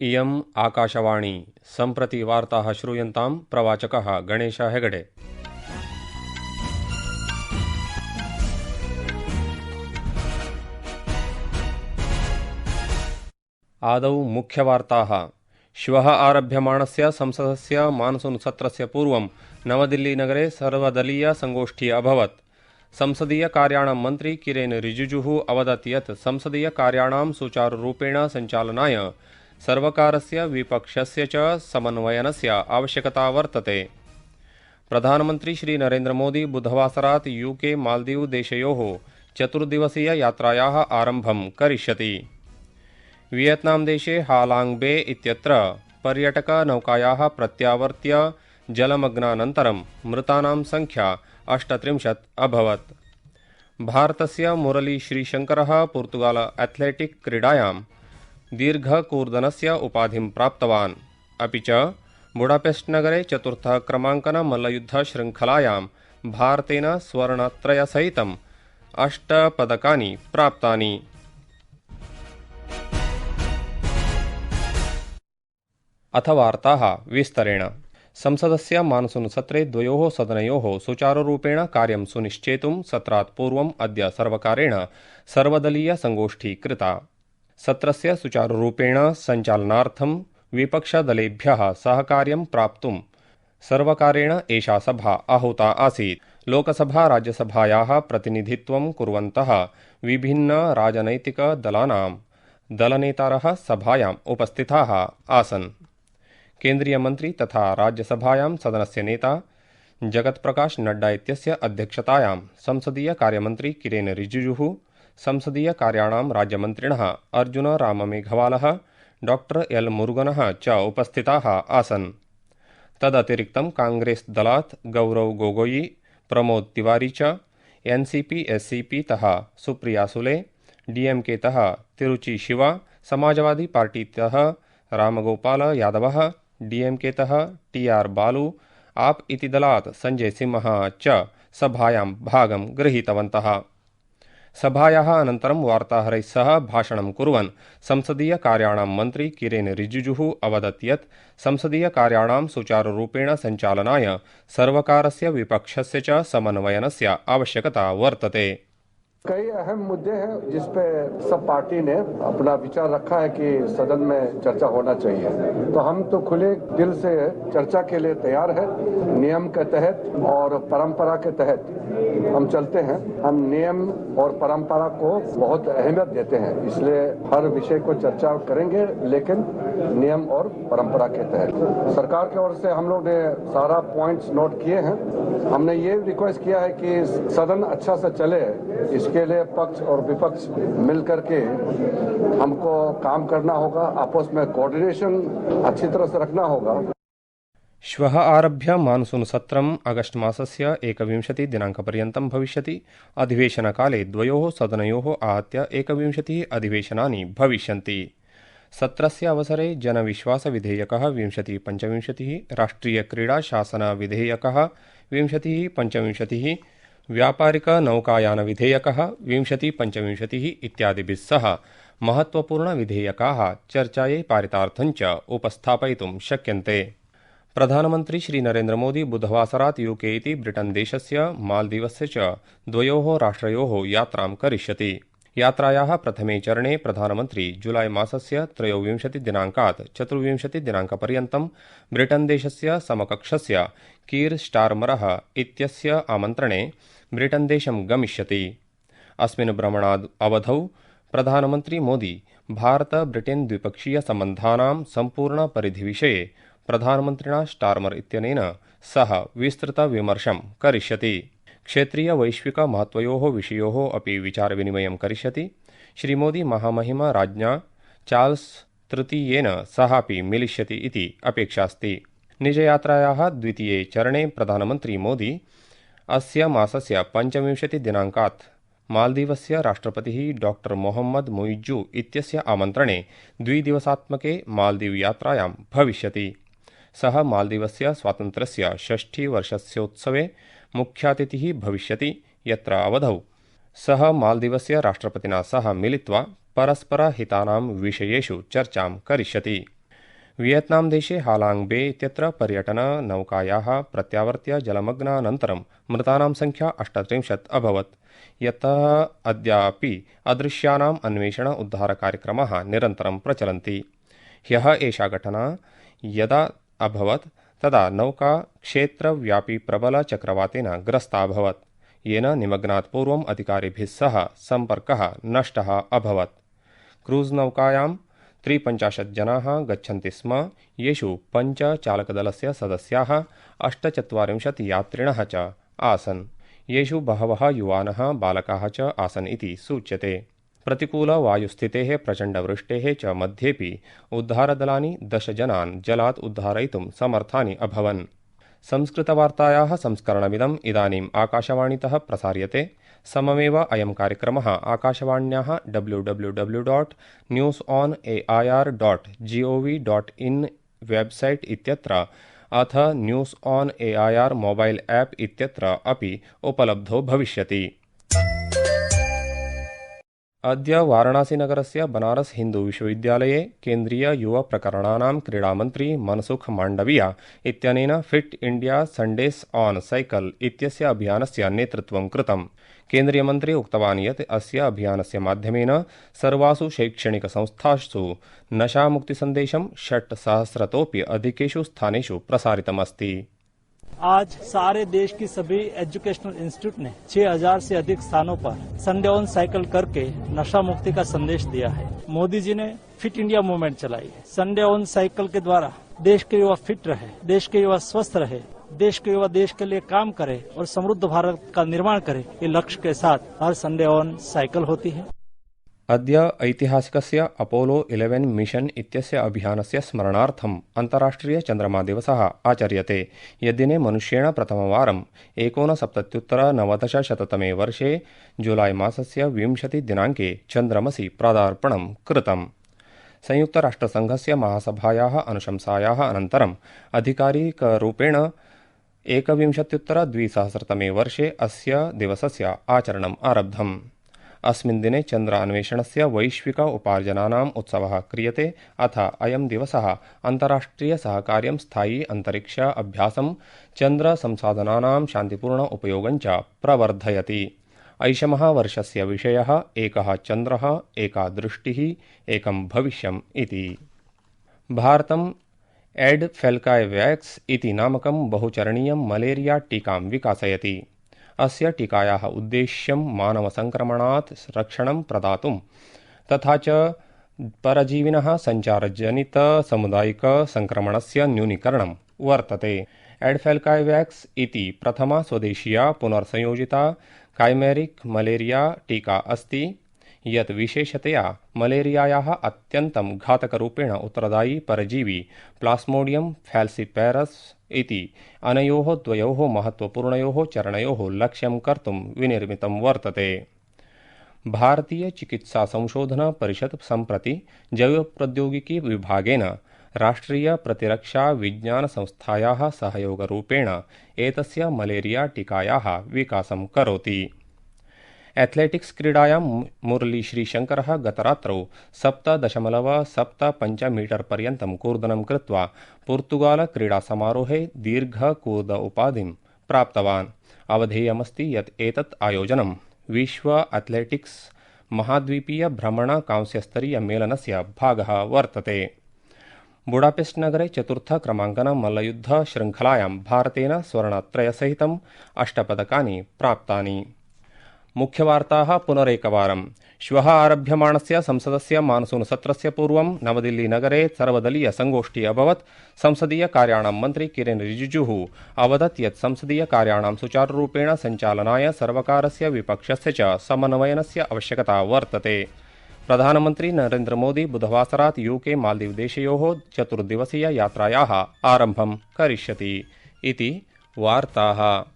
इयम् आकाशवाणी सम्प्रति वार्ताः श्रूयन्तां प्रवाचकः गणेश हेगडे। आदौ मुख्यवार्ताः। श्वः आरभ्यमाणस्य संसदस्य मानसून सत्रस्य पूर्वं नवदिल्लीनगरे सर्वदलीय संगोष्ठी अभवत्। संसदीय कार्याणां मन्त्री किरेन रिजिजुः अवदत् यत् संसदीय कार्याणां सुचारुरूपेण सञ्चालनाय सर्वकारस्य विपक्षस्य च समन्वयनस्य आवश्यकता वर्तते। प्रधानमन्त्री श्री नरेन्द्र मोदी बुधवासरात् यूके मालदीव देशयोः चतुर्दिवसीय यात्रायाः आरम्भं करिष्यति। वियतनाम देशे हालांग बे इत्यत्र पर्यटकनौकायाः प्रत्यावर्त्य जलमग्नानन्तरं मृतानां संख्या 38 अभवत्। भारतस्य मुरली श्रीशंकरः पोर्तुगाल एथलेटिक् क्रीडायां दीर्घकूर्दनस्य उपाधिं प्राप्तवान्। अपि च बुडापेस्ट नगरे चतुर्थः क्रमाङ्कन मल्लयुद्धशृङ्खलायां भारतेन स्वर्णत्रयसहितं 8 पदकानि प्राप्तानि। अथ वार्ताः विस्तरेण। संसदस्य मानसून सत्रे द्वयोः सदनयोः सुचारुरूपेण कार्यं सुनिश्चेतुं सत्रात् पूर्वम् अद्य सर्वकारेण सर्वदलीय संगोष्ठी कृता। सत्रस्य सुचारुरूपेण सञ्चालनार्थं विपक्षदलेभ्यः सहकार्यं प्राप्तुं सर्वकारेण एषा सभा आहूता आसीत्। लोकसभा राज्यसभायाः प्रतिनिधित्वं कुर्वन्तः विभिन्नराजनैतिकदलानां दलनेतारः सभायाम् उपस्थिताः आसन्। केन्द्रीयमन्त्री तथा राज्यसभायां सदनस्य नेता जगत्प्रकाश नड्डा इत्यस्य अध्यक्षतायां संसदीय कार्यमन्त्री किरेन रिजिजुः, संसदीय कार्याणां राज्यमन्त्रिणः अर्जुन राममेघवालः, डॉक्टर एल मुरुगनः च उपस्थिताः आसन्। तदतिरिक्तं कांग्रेस दलात् गौरव गोगोई, प्रमोद तिवारी च, एनसीपी एससीपी तः सुप्रिया सुले, डीएमके तः तिरुचि शिवा, समाजवादी पार्टीतः रामगोपाल यादवः, डीएमके तः टीआर बालू, आप इति दलात् संजय सिंहः च सभायां भागं गृहीतवन्तः। सभायाः अनन्तरं वार्ताहरैः सह भाषणं कुर्वन् संसदीय कार्याणां मन्त्री किरेन रिजिजुः अवदत् यत् संसदीय कार्याणां सुचारुरूपेण सञ्चालनाय सर्वकारस्य विपक्षस्य च समन्वयनस्य आवश्यकता वर्तते। कई अहम मुद्दे हैं जिस पे सब पार्टी ने अपना विचार रखा है कि सदन में चर्चा होना चाहिए, तो हम तो खुले दिल से चर्चा के लिए तैयार है। नियम के तहत और परंपरा के तहत हम चलते हैं। हम नियम और परंपरा को बहुत अहमियत देते हैं, इसलिए हर विषय को चर्चा करेंगे, लेकिन नियम और परंपरा के तहत। सरकार की ओर से हम लोग ने सारा पॉइंट्स नोट किए हैं। हमने ये रिक्वेस्ट किया है कि सदन अच्छा से चले, इसके लिए पक्ष और विपक्ष मिलकर के हमको काम करना होगा, आपस में कोऑर्डिनेशन अच्छी तरह से रखना होगा। श्वः आरभ्य मानसून सत्रम् अगस्ट मासस्य 21 दिनाङ्कपर्यन्तं भविष्यति। अधिवेशनकाले द्वयोः सदनयोः आहत्य 21 अधिवेशनानि भविष्यन्ति। सत्रस्य अवसरे जनविश्वासविधेयकः 20-25, राष्ट्रियक्रीडाशासनविधेयकः 20-25, व्यापारिकनौकायानविधेयकः 20-25 इत्यादिभिः सह महत्त्वपूर्णविधेयकाः चर्चायै पारितार्थं च उपस्थापयितुं शक्यन्ते। प्रधानमन्त्री श्री नरेन्द्र मोदी बुधवासरात् यूके इति ब्रिटन देशस्य मालदीवस्य च द्वयोः राष्ट्रयोः यात्रां करिष्यति। यात्रायाः प्रथमे चरणे प्रधानमन्त्री जुलाई मासस्य 23 दिनाङ्कात् 24 दिनाङ्कपर्यन्तं ब्रिटन देशस्य समकक्षस्य कीर् स्टार्मरः इत्यस्य आमन्त्रणे ब्रिटन देशं गमिष्यति। अस्मिन् भ्रमणाद् अवधौ प्रधानमन्त्री मोदी भारत ब्रिटेन द्विपक्षीय सम्बन्धानां सम्पूर्णपरिधिविषये प्रधानमन्त्रिणा स्टार्मर इत्यनेन सह विस्तृतविमर्शं करिष्यति। क्षेत्रीय वैश्विक महत्वयोः विषयोः अपि विचारविनिमयं करिष्यति। श्रीमोदी महामहिम राज्ञा चार्ल्स तृतीयेन सहापि मिलिष्यति इति अपेक्षास्ति। निजयात्रायाः द्वितीये चरणे प्रधानमन्त्री मोदी अस्य मासस्य 25 दिनाङ्कात् मालदीवस्य राष्ट्रपतिः डॉक्टर मोहम्मद मुइज्जू इत्यस्य आमन्त्रणे द्विदिवसात्मके मालदीव यात्रायां भविष्यति। सः मालदीवस्य स्वातन्त्र्यस्य 6ष्ठीवर्षस्योत्सवे मुख्यातिथिः भविष्यति, यत्र अवधौ सः मालदीवस्य राष्ट्रपतिना सह मिलित्वा परस्परहितानां विषयेषु चर्चां करिष्यति। वियतनाम देशे हालांग बे इत्यत्र पर्यटननौकायाः प्रत्यावर्त्य जलमग्नानन्तरं मृतानां संख्या 38 अभवत्, यतः अद्यापि अदृश्यानाम् अन्वेषण उद्धारकार्यक्रमाः निरन्तरं प्रचलन्ति। ह्यः एषा घटना यदा अभवत् तदा नौका क्षेत्रव्यापी प्रबलचक्रवातेन ग्रस्ता अभवत्, येन निमग्नात् पूर्वम् अधिकारिभिः सह सम्पर्कः नष्टः अभवत्। क्रूज नौकायां 53 जनाः गच्छन्ति स्म, येषु 5 चालकदलस्य सदस्याः 48 यात्रिणः च आसन्, येषु बहवः युवानः बालकाः च आसन् इति सूच्यते। प्रतिकूलवायुस्थितेः प्रचण्डवृष्टेः च मध्येपि उद्धारदलानि 10 जनान् जलात् उद्धारयितुं समर्थानि अभवन्। संस्कृतवार्तायाः संस्करणमिदम् इदानीम् आकाशवाणीतः प्रसार्यते। सममेव अयं कार्यक्रमः आकाशवाण्याः www.newsonair.gov.in वेबसाइट इत्यत्र अथ news on AIR mobile app इत्यत्र अपि उपलब्धो भविष्यति। अद्य वाराणसीनगरस्य बनारस हिंदू विश्वविद्यालये केन्द्रीय युव प्रकरणानां क्रीडामन्त्री मनसुख माण्डविया इत्यनेन फिट इंडिया संडेस् ऑन साइकल इत्यस्य अभियानस्य नेतृत्वं कृतम्। केन्द्रीयमन्त्री उक्तवान् यत् अस्य अभियानस्य माध्यमेन सर्वासु शैक्षणिकसंस्थासु नशामुक्तिसन्देशं 6,000तोऽपि अधिकेषु स्थानेषु प्रसारितमस्ति। आज सारे देश की सभी एजुकेशनल इंस्टीट्यूट ने 6,000 से अधिक स्थानों पर संडे ऑन साइकिल करके नशा मुक्ति का संदेश दिया है। मोदी जी ने फिट इंडिया मूवमेंट चलाई है। संडे ऑन साइकिल के द्वारा देश के युवा फिट रहे, देश के युवा स्वस्थ रहे, देश के युवा देश के लिए काम करे और समृद्ध भारत का निर्माण करे, ये लक्ष्य के साथ हर संडे ऑन साइकिल होती है। अद्य ऐतिहासिकस्य अपोलो 11 मिशन इत्यस्य अभियानस्य स्मरणार्थम् अन्ताराष्ट्रिय चन्द्रमा दिवसः आचर्यते। यद्दिने मनुष्येण प्रथमवारं 1979-तमे वर्षे जुलाई मासस्य 20 दिनाङ्के चन्द्रमसि पदार्पणं कृतम्। संयुक्तराष्ट्रसङ्घस्य महासभायाः अनुशंसायाः अनन्तरम् आधिकारिकरूपेण 21-2000तमे वर्षे अस्य दिवसस्य आचरणम् आरब्धम्। अस्मिन् दिने चन्द्र अन्वेषणस्य वैश्विक उपार्जनानाम् उत्सवः क्रियते। अथ अयं दिवसः अन्ताराष्ट्रियसहकार्यं, स्थायी अन्तरिक्ष अभ्यासं, चन्द्र संसाधनानां शान्तिपूर्ण उपयोगं च प्रवर्धयति। ऐषमः वर्षस्य विषयः एकः चन्द्रः, एका दृष्टिः, एकं भविष्यम् इति। भारतम् एडफेल्कायवैक्स् इति नामकं बहुचरणीयं मलेरिया टीकां विकासयति। अस्य टीकायाः उद्देश्यं मानवसंक्रमणात् रक्षणं प्रदातुं तथा च परजीविनः सञ्चारजनितसामुदायिकसंक्रमणस्य न्यूनीकरणं वर्तते। एडफेल्कायवैक्स् इति प्रथमा स्वदेशीया पुनर्संयोजिता काइमेरिक मलेरिया टीका अस्ति, यत् विशेषतया मलेरियायाः अत्यन्तं घातकरूपेण उत्तरदायी परजीवी प्लास्मोडियम फैल्सिपैरस् इति अनयोः द्वयोः महत्वपूर्णयोः चरणयोः लक्ष्यं कर्तुं विनिर्मितं वर्तते। भारतीय चिकित्सा संशोधन परिषद सम्प्रति जैवप्रौद्योगिकी विभागेन राष्ट्रिय प्रतिरक्षा विज्ञान संस्थायाः सहयोगरूपेण एतस्य मलेरिया टीकायाः विकासं करोति। एथलेटिक्स क्रीडायां मुरली श्रीशंकरः गतरात्रौ 7.75 मीटर पर्यन्तं कूर्दनं कृत्वा पोर्तुगाल क्रीडासमारोहे दीर्घकूर्द उपाधिं प्राप्तवान्। अवधेयमस्ति यत् एतत् आयोजनं विश्व एथलेटिक्स महाद्वीपीय भ्रमण कांस्यस्तरीय मेलनस्य भागः वर्तते। बुडापेस्ट नगरे चतुर्थ क्रमाङ्कन मल्लयुद्ध शृङ्खलायां भारतेन स्वर्णत्रयसहितं 8 पदकानि प्राप्तानि। मुख्यवार्ताः पुनरेकवारम्। श्वः आरभ्यमाणस्य संसदस्य मानसूनसत्रस्य पूर्वं नवदिल्लीनगरे सर्वदलीयसङ्गोष्ठी अभवत्। संसदीयकार्याणां मन्त्री किरेन रिजिजुः अवदत् यत् संसदीयकार्याणां सुचारुरूपेण सञ्चालनाय सर्वकारस्य विपक्षस्य च समन्वयनस्य आवश्यकता वर्तते। प्रधानमन्त्री नरेन्द्रमोदी बुधवासरात् यूके मालदीवदेशयोः 4 दिवसीय यात्रायाः आरम्भं करिष्यति इति वार्ताः।